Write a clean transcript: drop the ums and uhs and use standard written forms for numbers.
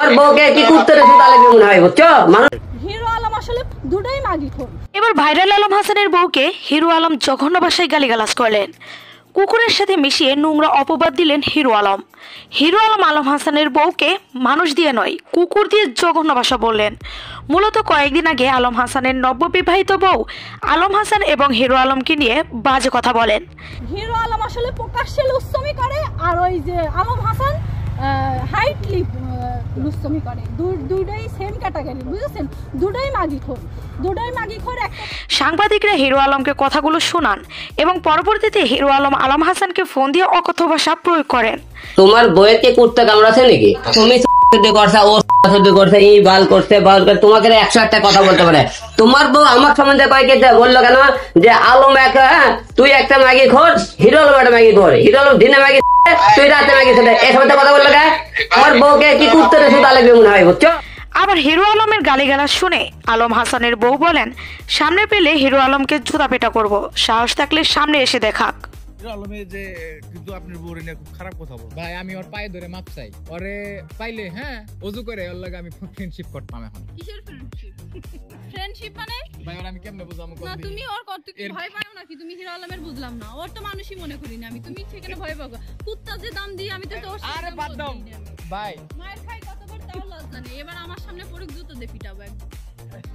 তোমার বউকে কি করতে রেখে তাহলে মনে হয় বুঝছো মানুষ হিরো আলম আসলে দুটোই মাগিখোর। এবার ভাইরাল আলম হাসানের বউকে হিরো আলম জঘন্য ভাষায় গালিগালাজ করলেন। কুকুরের সাথে মিশিয়ে নোংরা অপবাদ দিলেন হিরো আলম। হিরো আলম আলম হাসানের বউকে মানুষ দিয়ে নয় কুকুর দিয়ে জঘন্য ভাষা বললেন। মূলত কয়েকদিন আগে আলম হাসানের নববিবাহিত বউ আলম হাসান এবং হিরো আলমকে নিয়ে বাজে কথা বলেন। হিরো আলম আসলে প্রকাশ্যে লুচ্ছমি করে, আর ওই যে আলম হাসান হাইটলি লুচ্ছমি করে। দুইটাই সেম ক্যাটাগরি, বুঝেছেন? দুটোই মাগিখোর। সাংবাদিকরা হিরো আলমকে কথাগুলো শোনান এবং পরবর্তীতে হিরো আলম আলম হাসানকে ফোন দিয়ে অকথ্য ভাষা প্রয়োগ করেন। তোমার বউয়ের কি কুত্তা কামড়াছে নাকি? তুমি করছে ও করছে এই বাল করছে তোমাকে 101টা কথা বলতে পারে। তোমার বউ আমার সম্বন্ধে কয়েকে বললো কেন যে আলম একটা তুই একটা ম্যাগি খোর, হিরো আলম একটা ম্যাগি খোর, হিরো আলম দিনে ম্যাগি তুই রাতে ম্যাগি খেতে, এই সময় কথা বললো কেন? আমার বউকে কি করতে রেখে তাহলে মনে হয় বুঝছো। আবার হিরো আলমের গালিগালাজ শুনে আলম হাসানের বউ বলেন, সামনে পেলে হিরো আলমকে জুতা পেটা করব, সাহস থাকলে সামনে এসে দেখাক। হিরো আলমের যে কিন্তু আপনার বউরে নিয়ে খুব খারাপ কথা বল ভাই, আমি ওর পায়ে ধরে মাপ চাই। ওরে পাইলে ওযু করে ওর লগে আমি ফ্রেন্ডশিপ করতাম। এখন কিসের ফ্রেন্ডশিপ? ফ্রেন্ডশিপ মানে ভাই ওর আমি কেমনে বুঝামু? না তুমি ওর কত কি ভয় পাও নাকি? তুমি হিরো আলমের বুঝলাম না। ওর তো মানুষই মনে করি না আমি। তুমি সেখানে ভয় পাও? কুত্তা যে দাম দিই আমি তো ওর সাথে আরে বাদ দাও ভাই, মায়ের খাই কতবার তাও লজ্জা নেই। এবার আমার সামনে পড়ুক জুতো দিয়ে পিটাবো একদম।